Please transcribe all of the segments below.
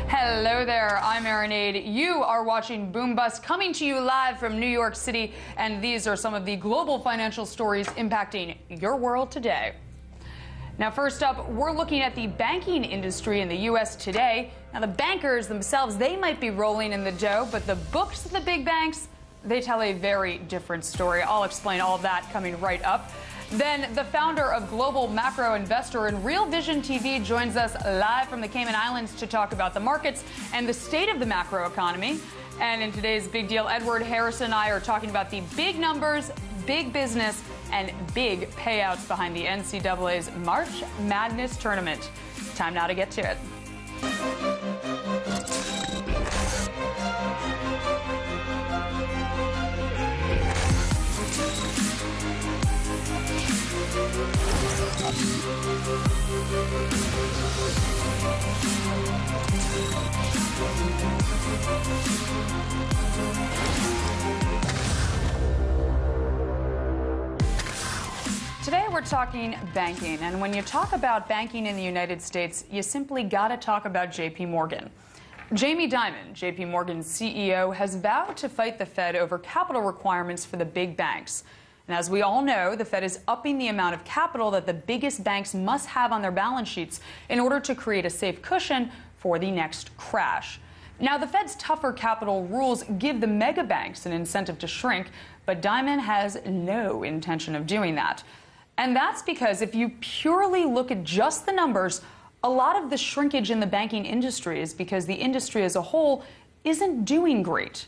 Hello there, I'm Aaronade. You are watching Boom Bust, coming to you live from New York City, and these are some of the global financial stories impacting your world today. Now, first up, we're looking at the banking industry in the U.S. today. Now, the bankers themselves, they might be rolling in the dough, but the books of the big banks, they tell a very different story. I'll explain all of that coming right up. Then the founder of Global Macro Investor and Real Vision TV joins us live from the Cayman Islands to talk about the markets and the state of the macro economy. And in today's Big Deal, Edward Harrison and I are talking about the big numbers, big business, and big payouts behind the NCAA's March Madness tournament. Time now to get to it. Today we're talking banking, and when you talk about banking in the United States, you simply gotta talk about JP Morgan. Jamie Dimon, JP Morgan's CEO, has vowed to fight the Fed over capital requirements for the big banks. And as we all know, the Fed is upping the amount of capital that the biggest banks must have on their balance sheets in order to create a safe cushion for the next crash. Now, the Fed's tougher capital rules give the mega banks an incentive to shrink, but Dimon has no intention of doing that. And that's because if you purely look at just the numbers, a lot of the shrinkage in the banking industry is because the industry as a whole isn't doing great.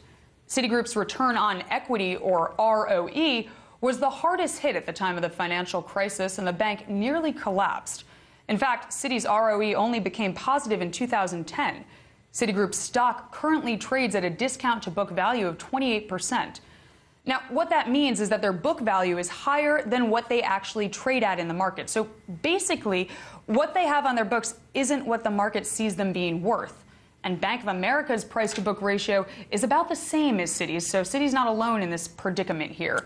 Citigroup's return on equity, or ROE, was the hardest hit at the time of the financial crisis, and the bank nearly collapsed. In fact, Citi's ROE only became positive in 2010. Citigroup's stock currently trades at a discount to book value of 28%. Now, what that means is that their book value is higher than what they actually trade at in the market. So basically, what they have on their books isn't what the market sees them being worth. And Bank of America's price-to-book ratio is about the same as Citi's, so Citi's not alone in this predicament here.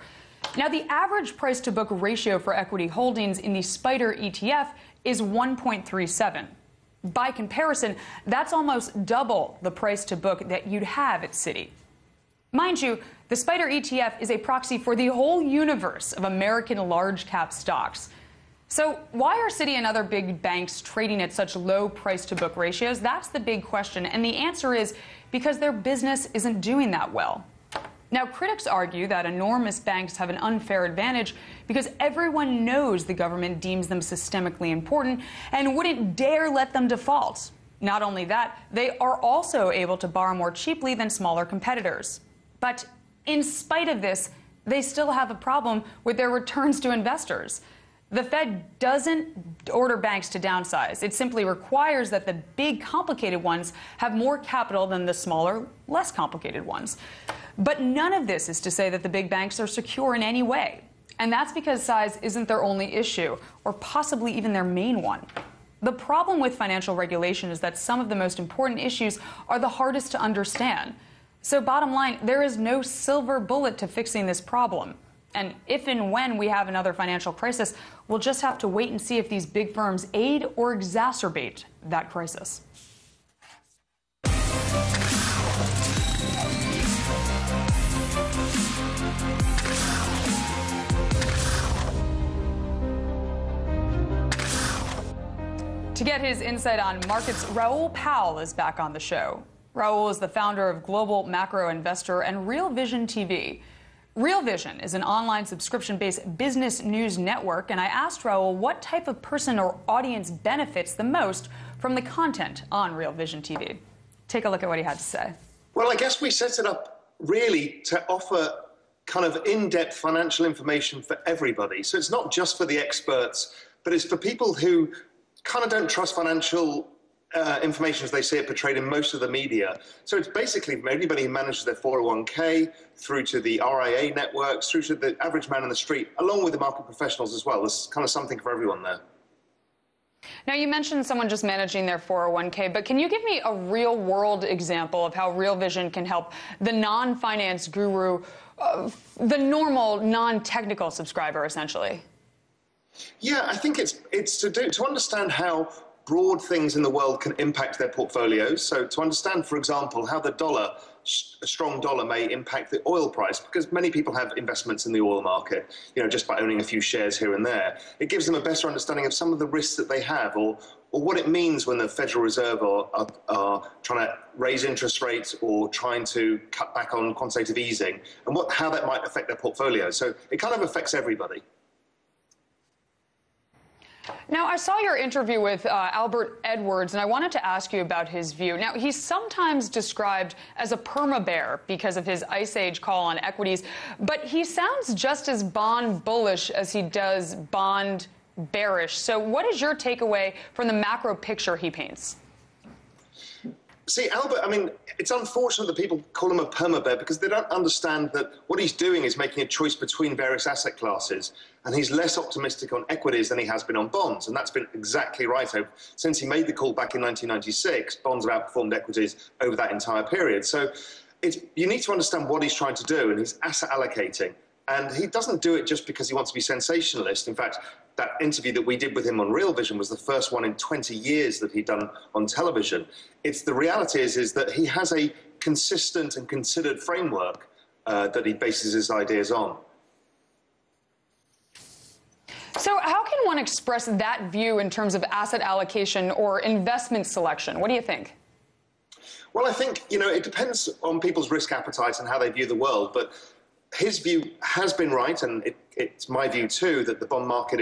Now, the average price-to-book ratio for equity holdings in the SPDR ETF is 1.37. By comparison, that's almost double the price-to-book that you'd have at Citi. Mind you, the SPDR ETF is a proxy for the whole universe of American large-cap stocks. So why are Citi and other big banks trading at such low price-to-book ratios? That's the big question, and the answer is because their business isn't doing that well. Now, critics argue that enormous banks have an unfair advantage because everyone knows the government deems them systemically important and wouldn't dare let them default. Not only that, they are also able to borrow more cheaply than smaller competitors. But in spite of this, they still have a problem with their returns to investors. The Fed doesn't order banks to downsize. It simply requires that the big, complicated ones have more capital than the smaller, less complicated ones. But none of this is to say that the big banks are secure in any way. And that's because size isn't their only issue, or possibly even their main one. The problem with financial regulation is that some of the most important issues are the hardest to understand. So bottom line, there is no silver bullet to fixing this problem. And if and when we have another financial crisis, we'll just have to wait and see if these big firms aid or exacerbate that crisis. To get his insight on markets, Raoul Pal is back on the show. Raoul is the founder of Global Macro Investor and Real Vision TV. Real Vision is an online subscription-based business news network, and I asked Raoul what type of person or audience benefits the most from the content on Real Vision TV. Take a look at what he had to say. Well, I guess we set it up really to offer kind of in-depth financial information for everybody. So it's not just for the experts, but it's for people who kind of don't trust financial information as they see it portrayed in most of the media. So it's basically from anybody who manages their 401k through to the RIA networks, through to the average man in the street, along with the market professionals as well. There's kind of something for everyone there. Now, you mentioned someone just managing their 401k, but can you give me a real-world example of how Real Vision can help the non-finance guru, the normal, non-technical subscriber, essentially? Yeah, I think it's to understand how broad things in the world can impact their portfolios. So to understand, for example, how the dollar, a strong dollar may impact the oil price, because many people have investments in the oil market, just by owning a few shares here and there. It gives them a better understanding of some of the risks that they have, or what it means when the Federal Reserve are trying to raise interest rates or trying to cut back on quantitative easing, and how that might affect their portfolio. So it kind of affects everybody. Now, I saw your interview with Albert Edwards, and I wanted to ask you about his view. Now, he's sometimes described as a perma-bear because of his ice age call on equities, but he sounds just as bond bullish as he does bond bearish. So what is your takeaway from the macro picture he paints? See, Albert, it's unfortunate that people call him a perma-bear because they don't understand that what he's doing is making a choice between various asset classes, and he's less optimistic on equities than he has been on bonds, and that's been exactly right. Since he made the call back in 1996, bonds have outperformed equities over that entire period. So you need to understand what he's trying to do, and he's asset allocating. And he doesn't do it just because he wants to be sensationalist. In fact, that interview that we did with him on Real Vision was the first one in 20 years that he'd done on television. The reality is that he has a consistent and considered framework that he bases his ideas on. So how can one express that view in terms of asset allocation or investment selection? What do you think? Well, I think, it depends on people's risk appetite and how they view the world. But his view has been right, and it's my view too, that the bond market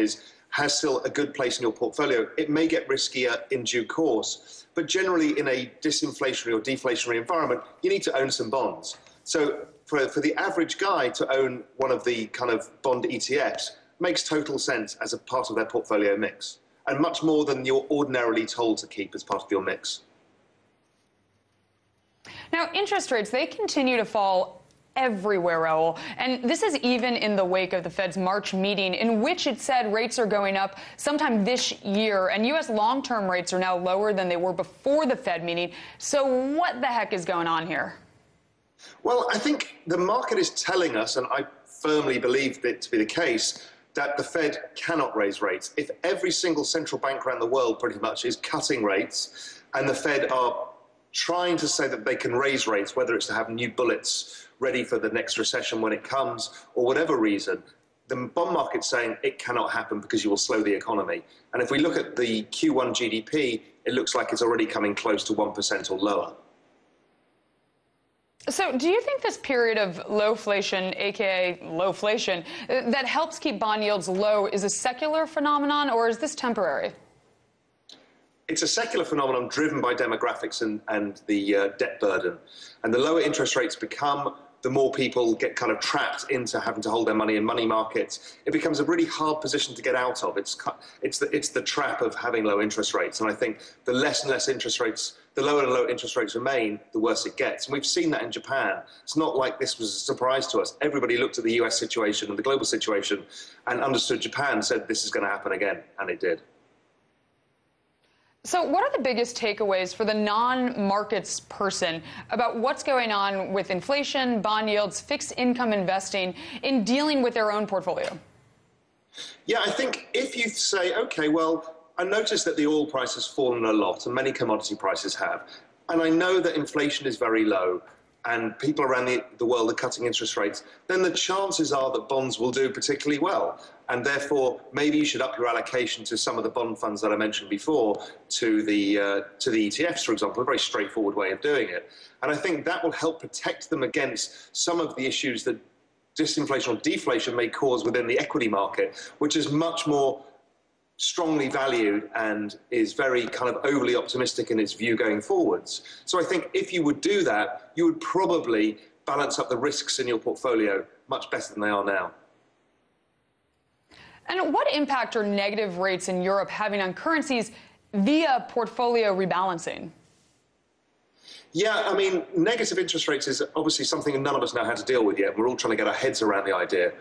has still a good place in your portfolio. It may get riskier in due course, but generally in a disinflationary or deflationary environment, you need to own some bonds. So for the average guy to own one of the kind of bond ETFs makes total sense as a part of their portfolio mix, and much more than you're ordinarily told to keep as part of your mix. Now, interest rates, they continue to fall everywhere, Raoul. And this is even in the wake of the Fed's March meeting, in which it said rates are going up sometime this year, and U.S. long-term rates are now lower than they were before the Fed meeting. So what the heck is going on here? Well, I think the market is telling us, and I firmly believe it to be the case, that the Fed cannot raise rates. If every single central bank around the world pretty much is cutting rates, and the Fed are trying to say that they can raise rates, whether it's to have new bullets ready for the next recession when it comes, or whatever reason, the bond market's saying it cannot happen because you will slow the economy. And if we look at the Q1 GDP, it looks like it's already coming close to 1% or lower. So do you think this period of lowflation, aka lowflation, that helps keep bond yields low is a secular phenomenon, or is this temporary? It's a secular phenomenon driven by demographics and the debt burden. And the lower interest rates become, the more people get kind of trapped into having to hold their money in money markets. It becomes a really hard position to get out of. It's the trap of having low interest rates. And I think the less and less interest rates, the lower and lower interest rates remain, the worse it gets. And we've seen that in Japan. It's not like this was a surprise to us. Everybody looked at the US situation and the global situation and understood Japan, said this is going to happen again, and it did. So what are the biggest takeaways for the non-markets person about what's going on with inflation, bond yields, fixed income investing in dealing with their own portfolio? Yeah, I think if you say, okay, well, I noticed that the oil price has fallen a lot and many commodity prices have, and I know that inflation is very low and people around the world are cutting interest rates, then the chances are that bonds will do particularly well. And therefore, maybe you should up your allocation to some of the bond funds that I mentioned before, to the ETFs, for example, a very straightforward way of doing it. And I think that will help protect them against some of the issues that disinflation or deflation may cause within the equity market, which is much more strongly valued and is very kind of overly optimistic in its view going forwards. So I think if you would do that, you would probably balance up the risks in your portfolio much better than they are now. And what impact are negative rates in Europe having on currencies via portfolio rebalancing? Yeah, I mean, negative interest rates is obviously something none of us know how to deal with yet. We're all trying to get our heads around the idea.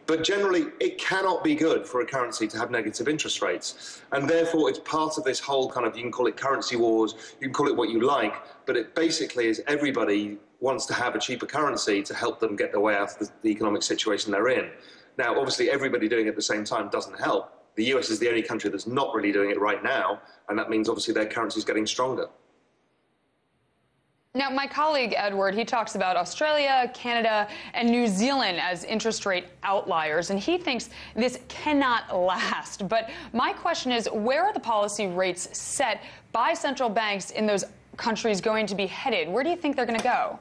But generally, it cannot be good for a currency to have negative interest rates. And therefore, it's part of this whole kind of, you can call it currency wars, you can call it what you like, but it basically is everybody wants to have a cheaper currency to help them get their way out of the economic situation they're in. Now, obviously, everybody doing it at the same time doesn't help, The US is the only country that's not really doing it right now, and that means obviously their currency is getting stronger. Now, my colleague Edward, he talks about Australia, Canada, and New Zealand as interest rate outliers, and he thinks this cannot last. But my question is, where are the policy rates set by central banks in those countries going to be headed? Where do you think they're going to go?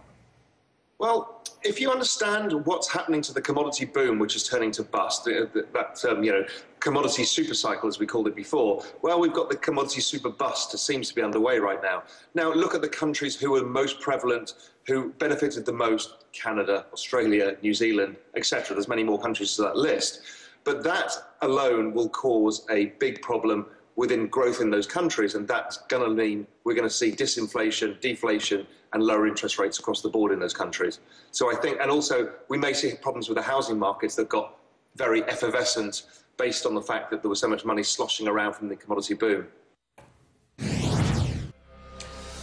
Well, if you understand what's happening to the commodity boom, which is turning to bust, that commodity super cycle, as we called it before, well, we've got the commodity super bust that seems to be underway right now. Now, look at the countries who are most prevalent, who benefited the most: Canada, Australia, New Zealand, etc. There's many more countries to that list. But that alone will cause a big problem within growth in those countries, and that's going to mean we're going to see disinflation, deflation, and lower interest rates across the board in those countries. So I think, and also we may see problems with the housing markets that got very effervescent based on the fact that there was so much money sloshing around from the commodity boom.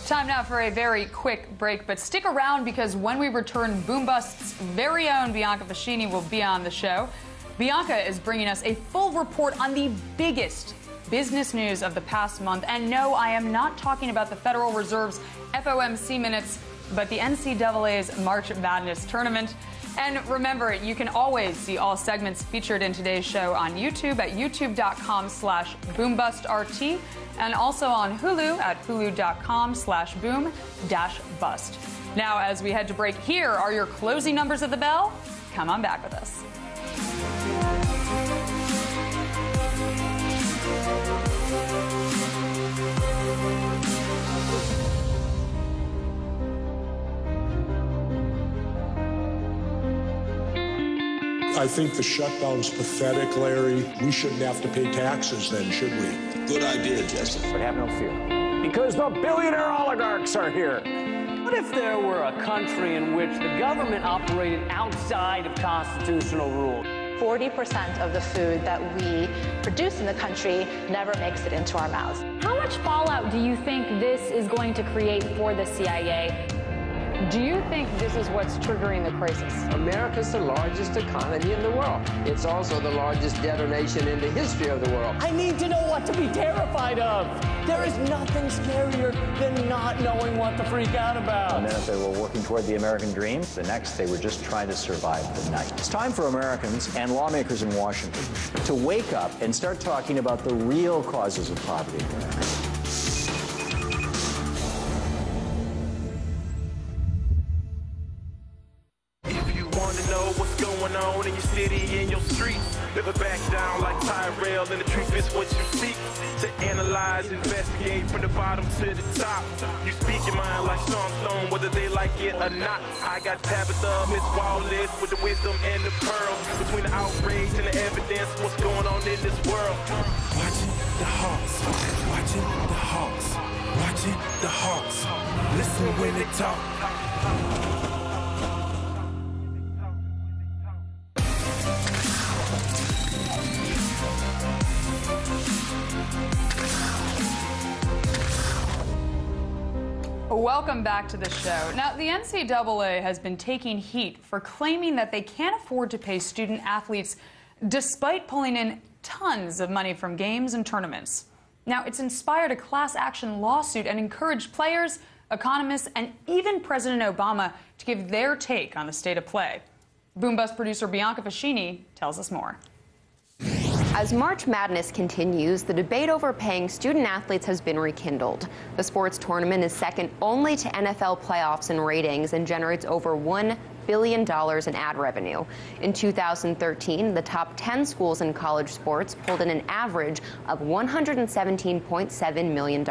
Time now for a very quick break, but stick around because when we return, Boom Bust's very own Bianca Fascini will be on the show. Bianca is bringing us a full report on the biggest business news of the past month. And no, I am not talking about the Federal Reserve's FOMC minutes, but the NCAA's March Madness tournament. And remember, you can always see all segments featured in today's show on YouTube at youtube.com/BoomBustRT and also on Hulu at hulu.com/boom-bust. Now, as we head to break, here are your closing numbers of the bell. Come on back with us. I think the shutdown's pathetic, Larry. We shouldn't have to pay taxes then, should we? Good idea, Jesse. But have no fear, because the billionaire oligarchs are here. What if there were a country in which the government operated outside of constitutional rule? 40% of the food that we produce in the country never makes it into our mouths. How much fallout do you think this is going to create for the CIA? Do you think this is what's triggering the crisis? America's the largest economy in the world. It's also the largest debtor nation in the history of the world. I need to know what to be terrified of. There is nothing scarier than not knowing what to freak out about. One minute they were working toward the American dream, the next they were just trying to survive the night. It's time for Americans and lawmakers in Washington to wake up and start talking about the real causes of poverty in America. On in your city, in your streets, never back down like Tyrell, and the truth is what you seek. To analyze, investigate from the bottom to the top. You speak your mind like Sean Stone, whether they like it or not. I got Tabitha, Miss Wallace, with the wisdom and the pearl. Between the outrage and the evidence, what's going on in this world? Watching the hawks, watching the hawks, watching the hawks. Listen when they talk. Welcome back to the show. Now, the NCAA has been taking heat for claiming that they can't afford to pay student athletes despite pulling in tons of money from games and tournaments. Now, it's inspired a class action lawsuit and encouraged players, economists, and even President Obama to give their take on the state of play. Boom Bust producer Bianca Fascini tells us more. As March Madness continues, the debate over paying student athletes has been rekindled. The sports tournament is second only to NFL playoffs in ratings and generates over $1 billion in ad revenue. In 2013, the top 10 schools in college sports pulled in an average of $117.7 million.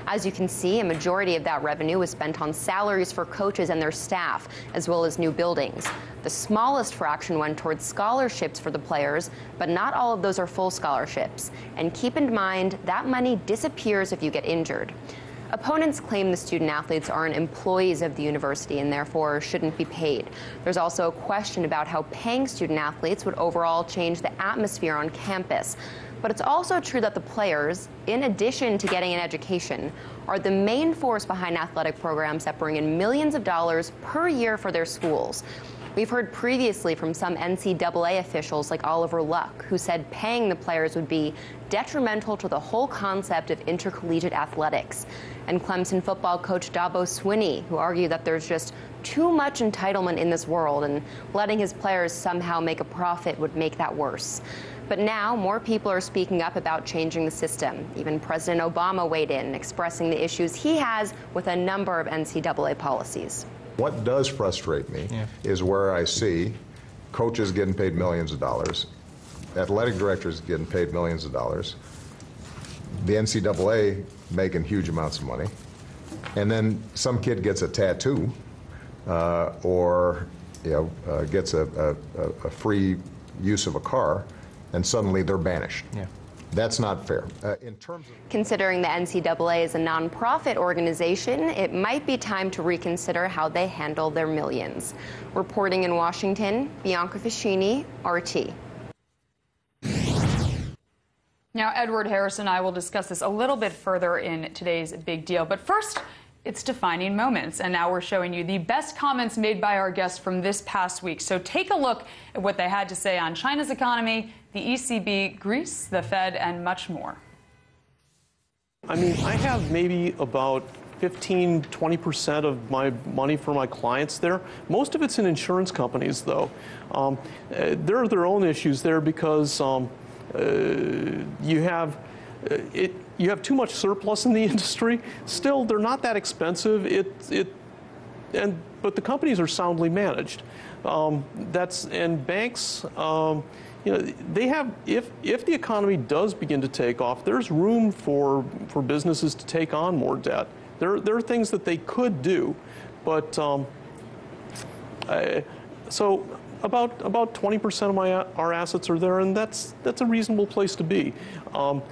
As you can see, a majority of that revenue was spent on salaries for coaches and their staff, as well as new buildings. The smallest fraction went towards scholarships for the players, but not all of those are full scholarships. And keep in mind, that money disappears if you get injured. Opponents claim the student athletes aren't employees of the university and therefore shouldn't be paid. There's also a question about how paying student athletes would overall change the atmosphere on campus. But it's also true that the players, in addition to getting an education, are the main force behind athletic programs that bring in millions of dollars per year for their schools. We've heard previously from some NCAA officials like Oliver Luck, who said paying the players would be detrimental to the whole concept of intercollegiate athletics. And Clemson football coach Dabo Swinney, who argued that there's just too much entitlement in this world and letting his players somehow make a profit would make that worse. But now more people are speaking up about changing the system. Even President Obama weighed in, expressing the issues he has with a number of NCAA policies. What does frustrate me is where I see coaches getting paid millions of dollars, athletic directors getting paid millions of dollars, the NCAA making huge amounts of money, and then some kid gets a tattoo or gets a free use of a car, and suddenly they're banished. That's not fair. Considering the NCAA is a nonprofit organization, it might be time to reconsider how they handle their millions. Reporting in Washington, Bianca Ficini, RT. Now, Edward Harris and I will discuss this a little bit further in today's Big Deal. But first, it's defining moments. And now we're showing you the best comments made by our guests from this past week. So take a look at what they had to say on China's economy, the ECB, Greece, the Fed, and much more. I mean, I have maybe about 15–20% of my money for my clients there. Most of it's in insurance companies, though. There are their own issues there because you have too much surplus in the industry. Still, they're not that expensive. But the companies are soundly managed. And banks. They have, if the economy does begin to take off, there's room for businesses to take on more debt. There are things that they could do, but so about 20% of our assets are there, and that's a reasonable place to be. Can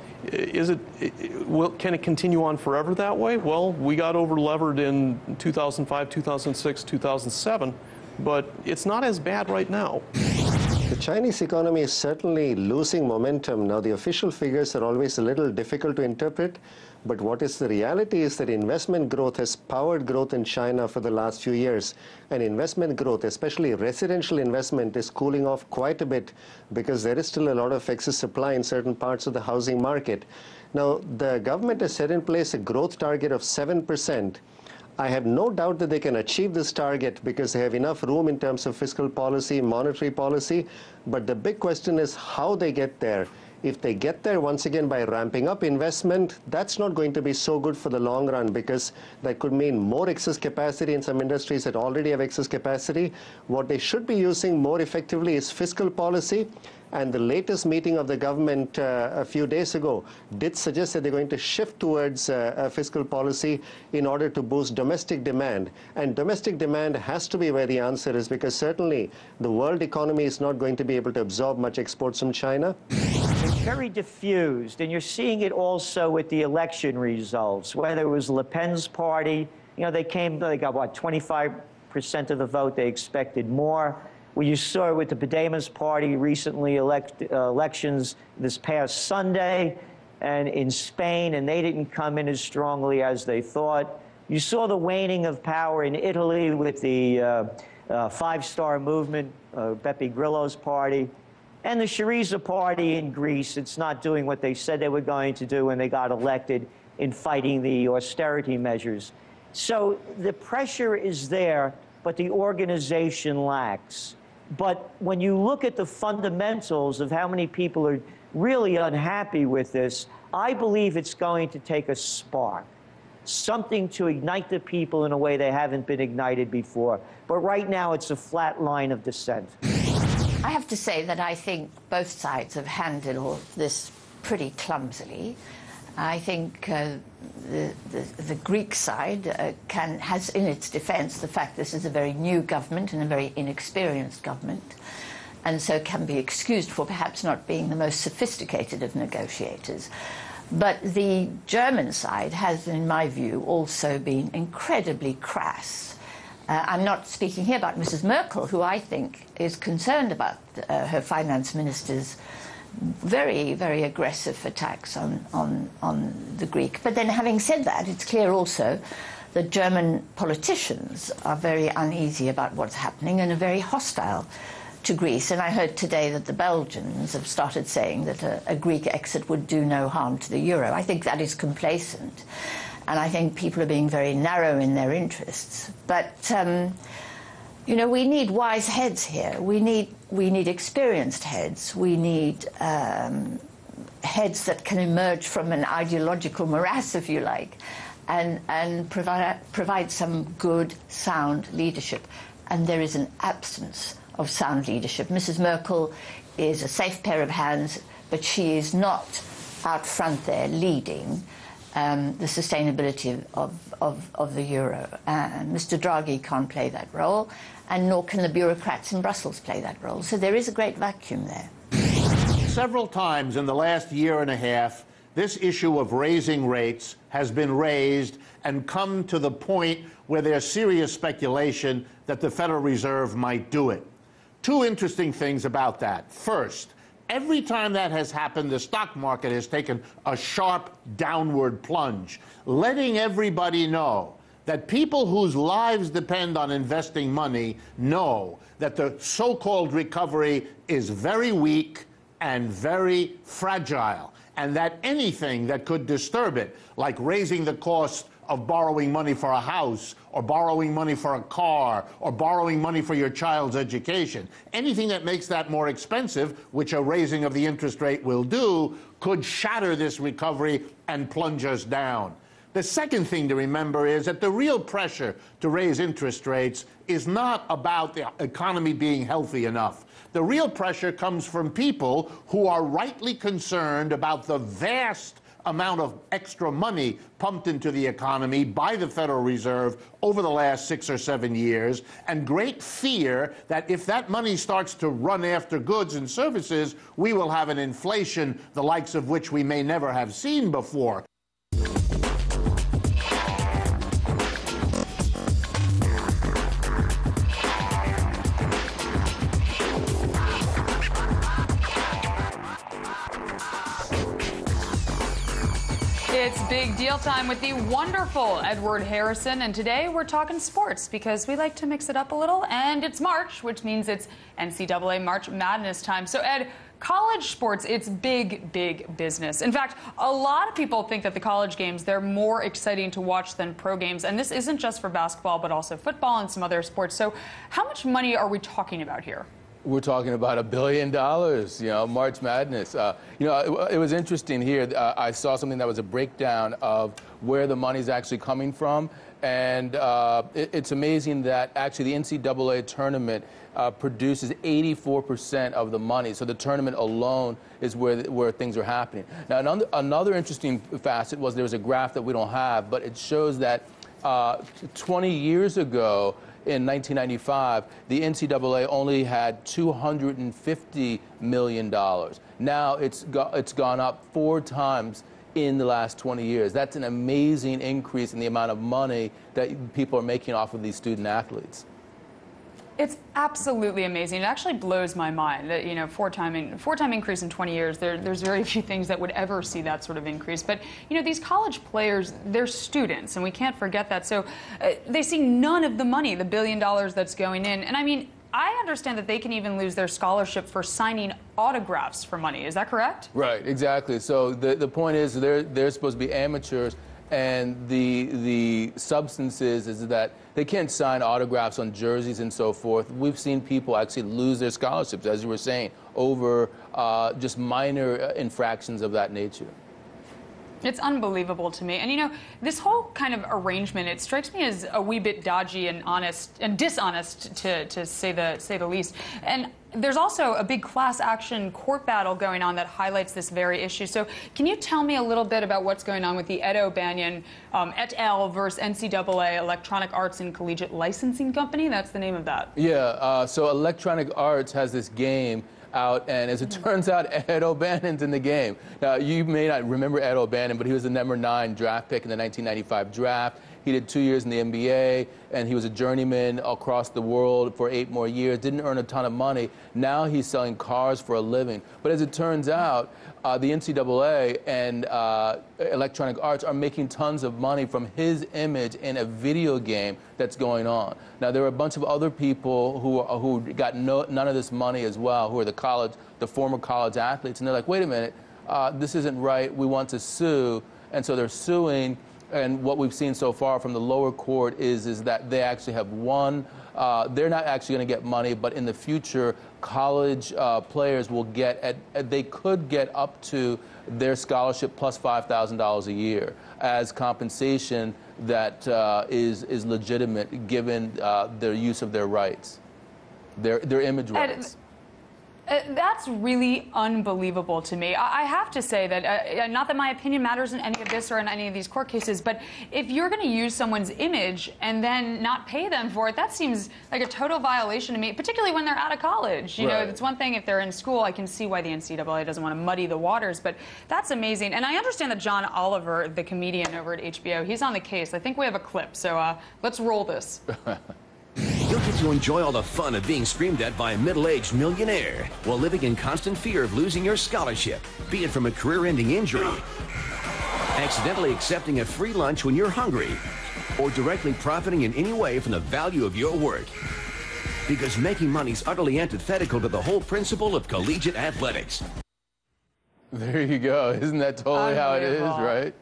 it continue on forever that way? Well, we got over levered in 2005, 2006, 2007, but it's not as bad right now. The Chinese economy is certainly losing momentum. Now, the official figures are always a little difficult to interpret, but what is the reality is that investment growth has powered growth in China for the last few years. And investment growth, especially residential investment, is cooling off quite a bit because there is still a lot of excess supply in certain parts of the housing market. Now, the government has set in place a growth target of 7%. I have no doubt that they can achieve this target because they have enough room in terms of fiscal policy, monetary policy. But the big question is how they get there. If they get there once again by ramping up investment, that's not going to be so good for the long run because that could mean more excess capacity in some industries that already have excess capacity. What they should be using more effectively is fiscal policy. And the latest meeting of the government a few days ago did suggest that they're going to shift towards a fiscal policy in order to boost domestic demand. And domestic demand has to be where the answer is because certainly the world economy is not going to be able to absorb much exports from China. It's very diffused, and you're seeing it also with the election results, whether it was Le Pen's party, they got, what, 25% of the vote, they expected more. Well, you saw it with the Podemos party recently elections this past Sunday and in Spain, and they didn't come in as strongly as they thought. You saw the waning of power in Italy with the Five-Star Movement, Beppe Grillo's party, and the Syriza party in Greece. It's not doing what they said they were going to do when they got elected in fighting the austerity measures. So the pressure is there, but the organization lacks. But when you look at the fundamentals of how many people are really unhappy with this, I believe it's going to take a spark, something to ignite the people in a way they haven't been ignited before. But right now, it's a flat line of descent. I have to say that I think both sides have handled this pretty clumsily. I think the Greek side has in its defense the fact this is a very new government and a very inexperienced government, and so can be excused for perhaps not being the most sophisticated of negotiators. But the German side has, in my view, also been incredibly crass. I'm not speaking here about Mrs. Merkel, who I think is concerned about her finance minister's very, very aggressive attacks on the Greek. But then having said that, it's clear also The German politicians are very uneasy about what's happening and are very hostile to Greece. And I heard today that the Belgians have started saying that a Greek exit would do no harm to the euro. I think that is complacent. And I think people are being very narrow in their interests. But, you know, we need wise heads here. We need experienced heads. We need heads that can emerge from an ideological morass, if you like, and provide some good, sound leadership. And there is an absence of sound leadership. Mrs. Merkel is a safe pair of hands, but she is not out front there leading the sustainability of the euro. Mr. Draghi can't play that role, and nor can the bureaucrats in Brussels play that role. So there is a great vacuum there. Several times in the last year and a half, this issue of raising rates has been raised and come to the point where there's serious speculation that the Federal Reserve might do it. Two interesting things about that. First, every time that has happened, the stock market has taken a sharp downward plunge, letting everybody know that people whose lives depend on investing money know that the so-called recovery is very weak and very fragile, and that anything that could disturb it, like raising the cost of borrowing money for a house, or borrowing money for a car, or borrowing money for your child's education, anything that makes that more expensive, which a raising of the interest rate will do, could shatter this recovery and plunge us down. The second thing to remember is that the real pressure to raise interest rates is not about the economy being healthy enough. The real pressure comes from people who are rightly concerned about the vast amount of extra money pumped into the economy by the Federal Reserve over the last 6 or 7 years, and great fear that if that money starts to run after goods and services, we will have an inflation the likes of which we may never have seen before. It's big deal time with the wonderful Edward Harrison, and today we're talking sports because we like to mix it up a little, and it's March, which means it's NCAA March Madness time. So Ed, college sports, it's big, big business. In fact, a lot of people think that the college games, they're more exciting to watch than pro games, and this isn't just for basketball, but also football and some other sports. So how much money are we talking about here? We're talking about $1 billion, you know, March Madness. You know, it was interesting here. I saw something that was a breakdown of where the money's actually coming from. And it's amazing that actually the NCAA tournament produces 84% of the money. So the tournament alone is where things are happening. Now, another interesting facet was there was a graph that we don't have, but it shows that 20 years ago, in 1995, the NCAA only had $250 million. Now it's gone up 4 times in the last 20 years. That's an amazing increase in the amount of money that people are making off of these student athletes. It's absolutely amazing. It actually blows my mind that, you know, four-time increase in 20 years. There's very few things that would ever see that sort of increase. But, you know, these college players, they're students, and we can't forget that. So they see none of the money, the $1 billion that's going in. And I mean, I understand that they can even lose their scholarship for signing autographs for money. Is that correct? Right, exactly. So the point is they're supposed to be amateurs. And the substance is that they can't sign autographs on jerseys and so forth. We've seen people actually lose their scholarships, as you were saying, over just minor infractions of that nature. It's unbelievable to me. And, you know, this whole kind of arrangement, it strikes me as a wee bit dodgy and dishonest, to say the least. And there's also a big class action court battle going on that highlights this very issue. So can you tell me a little bit about what's going on with the Ed O'Banion et al. Versus NCAA Electronic Arts and Collegiate Licensing Company? That's the name of that. Yeah, so Electronic Arts has this game out, and as it turns out, Ed O'Banion's in the game. Now, you may not remember Ed O'Banion, but he was the #9 draft pick in the 1995 draft. He did 2 years in the NBA, and he was a journeyman across the world for 8 more years, didn't earn a ton of money. Now he's selling cars for a living. But as it turns out, the NCAA and Electronic Arts are making tons of money from his image in a video game that's going on. Now, there are a bunch of other people who got none of this money as well, who are the former college athletes, and they're like, wait a minute, this isn't right, we want to sue, and so they're suing, and what we've seen so far from the lower court is that they actually have won. They're not actually going to get money, but in the future, college players will they could get up to their scholarship plus $5,000 a year as compensation that is legitimate given their use of their rights, their image rights. That's really unbelievable to me. I have to say that, not that my opinion matters in any of this or in any of these court cases, but if you're going to use someone's image and then not pay them for it, that seems like a total violation to me, particularly when they're out of college. You know, it's one thing if they're in school, I can see why the NCAA doesn't want to muddy the waters, but that's amazing. And I understand that John Oliver, the comedian over at HBO, he's on the case. I think we have a clip, so let's roll this. You'll get to enjoy all the fun of being screamed at by a middle-aged millionaire while living in constant fear of losing your scholarship, be it from a career-ending injury, accidentally accepting a free lunch when you're hungry, or directly profiting in any way from the value of your work. Because making money's utterly antithetical to the whole principle of collegiate athletics. There you go. Isn't that totally how it is, right?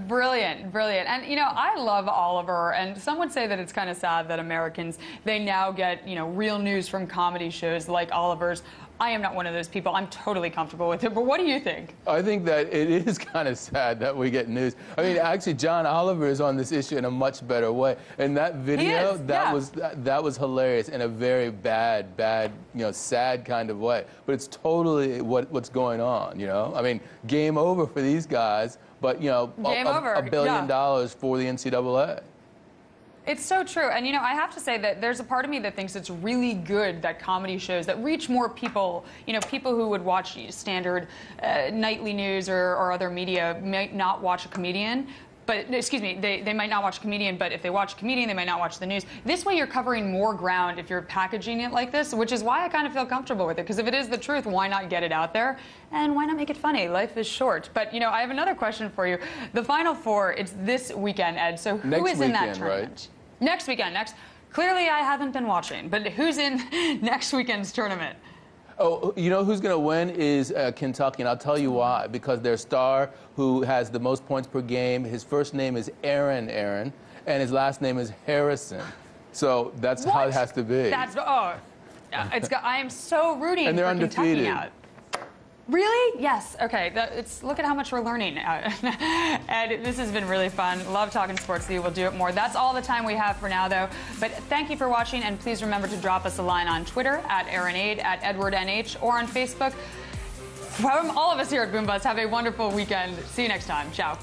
Brilliant, brilliant. And, you know, I love Oliver, and some would say that it's kind of sad that Americans, they now get, you know, real news from comedy shows like Oliver's. I am not one of those people. I'm totally comfortable with it. But what do you think? I think that it is kind of sad that we get news. I mean, actually, John Oliver is on this issue in a much better way. And that video, that was hilarious in a very bad, you know, sad kind of way. But it's totally what's going on, you know? I mean, game over for these guys. But, you know, $1 billion for the NCAA. It's so true. And, you know, I have to say that there's a part of me that thinks it's really good that comedy shows that reach more people, you know, people who would watch standard nightly news or other media might not watch a comedian. But, excuse me, they might not watch a comedian, but if they watch a comedian, they might not watch the news. This way you're covering more ground if you're packaging it like this, which is why I kind of feel comfortable with it. Because if it is the truth, why not get it out there? And why not make it funny? Life is short. But, you know, I have another question for you. The Final Four, it's this weekend, Ed. So who is in that tournament? Right? Next weekend. Clearly, I haven't been watching. But who's in next weekend's tournament? Oh, you know who's going to win is Kentucky, and I'll tell you why. Because their star, who has the most points per game, his first name is Aaron, and his last name is Harrison. So that's how it has to be. I am so rooting and they're for undefeated. Kentucky now. Really? Yes. Okay. Look at how much we're learning. And this has been really fun. Love talking sports with you. We'll do it more. That's all the time we have for now, though. But thank you for watching, and please remember to drop us a line on Twitter @AaronAid, @EdwardNH, or on Facebook. From all of us here at Boom Buzz, have a wonderful weekend. See you next time. Ciao.